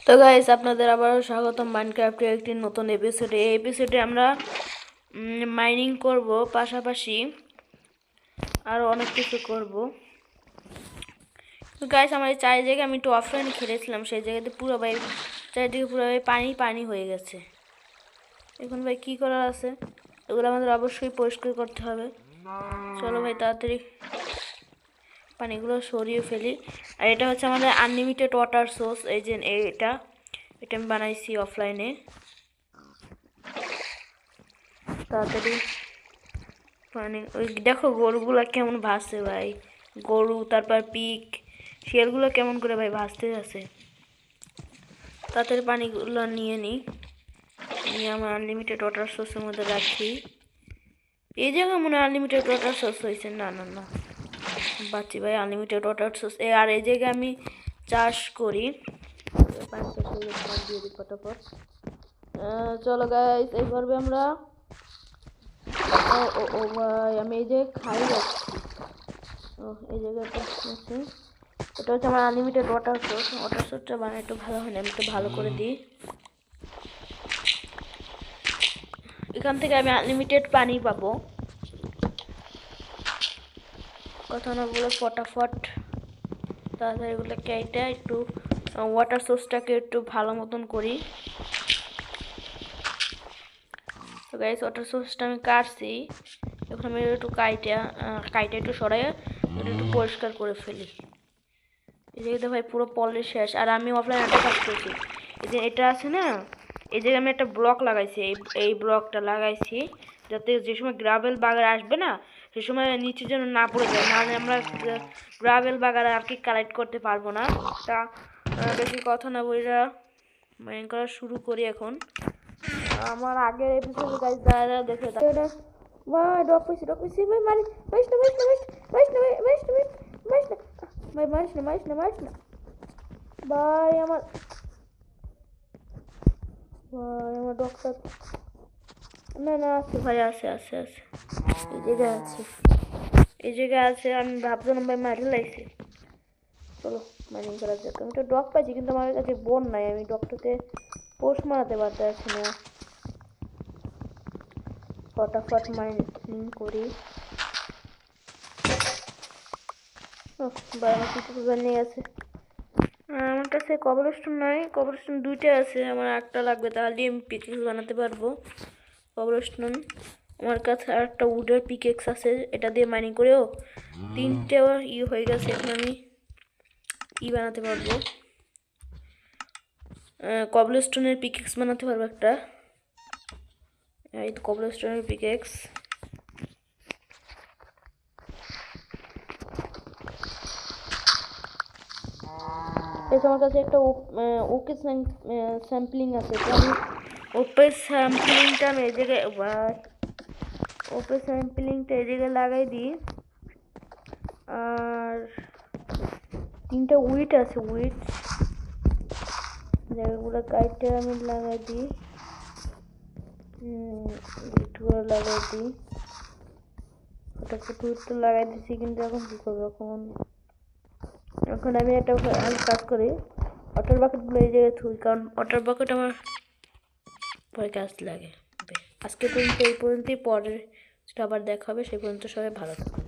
তো গাইস, আপনাদের আবারও স্বাগতম মাইনক্রাফটের একটি নতুন এপিসোডে। এই এপিসোডে আমরা মাইনিং করব, পাশাপাশি আরও অনেক কিছু করব। তো গাইস, আমার এই জায়গায় আমি একটু অফলাইনে খেলেছিলাম, সেই জায়গাতে পুরো ভাই চারিদিকে পুরো ভাই পানি পানি হয়ে গেছে। এখন ভাই কি করার আছে? এগুলো আমাদের অবশ্যই পরিষ্কার করতে হবে। চলো ভাই তাড়াতাড়ি পানিগুলো সরিয়ে ফেলি। আর এটা হচ্ছে আমাদের আনলিমিটেড ওয়াটার সোর্স। এই যে এটা আমি বানাইছি অফলাইনে। তাড়াতাড়ি পানি, ওই দেখো গরুগুলো কেমন ভাসছে ভাই। গরু, তারপর পিক, শিয়ালগুলো কেমন করে ভাই ভাসতে আছে। তাড়াতাড়ি পানিগুলো নিয়ে নিই, নিয়ে আমার আনলিমিটেড ওয়াটার সোর্সের মধ্যে রাখি। এই জায়গায় মনে হয় আনলিমিটেড ওয়াটার সোর্স হয়েছে। না না না, বাচ্চি ভাই, আনলিমিটেড ওয়াটার সোর্স। আর এই জায়গায় আমি চাষ করি। দিয়ে দিই ফটাফট। চলো গাইস, এই পর্বে আমরা ও ভাই, আমি এই জায়গায় খাই যাচ্ছি। এই জায়গাটা আছে, এটা হচ্ছে আমার আনলিমিটেড ওয়াটার সোর্স। ওয়াটার সোর্সটা বানায় একটু ভালো হয় না, আমি একটু ভালো করে দিই। এখান থেকে আমি আনলিমিটেড পানি পাবো। কথা না বলে ফটাফট তাড়াতাড়ি এগুলো কেটে একটু ওয়াটার সোর্সটাকে একটু ভালো মতন করি। তো গাইস, ওয়াটার সোর্সটা আমি কাটছি। এখন আমি একটু কাইটা একটু সরাই একটু পরিষ্কার করে ফেলি। এই জায়গাতে ভাই পুরো পলি শেষ। আর আমি অফলাইন একটা কাজ করছি, এই যে এটা আছে না, এই জায়গায় আমি একটা ব্লক লাগাইছি। এই ব্লকটা লাগাইছি যাতে যে সময় গ্রাভেল বাগার আসবে না, সে সময় নিচে যেন না পড়ে যায়, নাহলে আমরা গ্রাভেল বাগার আর কি কালেক্ট করতে পারবো না। তা বেশি কথা না বইরা মাইনিং করা শুরু করি এখন। আমার আগের এপিসোডে গাইস যারা দেখে ভাই ডক পেছি ভাই, মারি মারিস না মারিস না মারিস না মারিস না মারিস না ভাই, মারিস না মারিস না মারিস না ভাই। আমার ডকটা না না আছে ভাই, আছে আছে আছে, এই জায়গায় আছে। আমি ভাবছিলাম ভাই মারি লাগছে। চলো মাইনিং করা যাক। আমি তো ডক পাইছি, কিন্তু আমার কাছে বোন নাই, আমি ডকটাকে পোস্ট মারাতে পারছি না। ফটাফট মাইনিং করি। আমার কিছু নিয়ে গেছে। আমার কাছে কবরস্টোন নাই, কবরস্টোন দুইটা আছে, আমার একটা লাগবে, তাহলে আমি পিকেক্স বানাতে পারবো। কবরস্টোন আমার কাছে আর একটা উডের পিকেক্স আছে, এটা দিয়ে মাইনিং করেও তিনটে হয়ে গেছে। এখন আমি বানাতে পারবো, কবরস্টোনের পিকেক্স বানাতে পারবো একটা। এই কবরস্টোনের পিকেক্স। আমার কাছে একটা ওকে স্যাম্পলিং আছে, তো আমি ওপে স্যাম্পলিংটা আমি এই জায়গায় ওপে স্যাম্পলিংটা এই জায়গায় লাগাই দিই। আর তিনটা উইট আছে, উইট জায়গাগুলো কাইটে আমি লাগাই দিই, উইটগুলো লাগাই দিই। ফটাফট উইটটা লাগাই দিচ্ছি, কিন্তু এখন কী করবো? এখন আমি একটা কাজ করি, ওয়াটার বাকেটগুলো এই জায়গায় থুই, কারণ ওয়াটার বাকেট আমার পরে কাজ লাগে। আজকে পর্যন্ত এই পর্যন্তই, পরে সেটা আবার দেখা হবে। সেই পর্যন্ত সবাই ভালো থাকবে।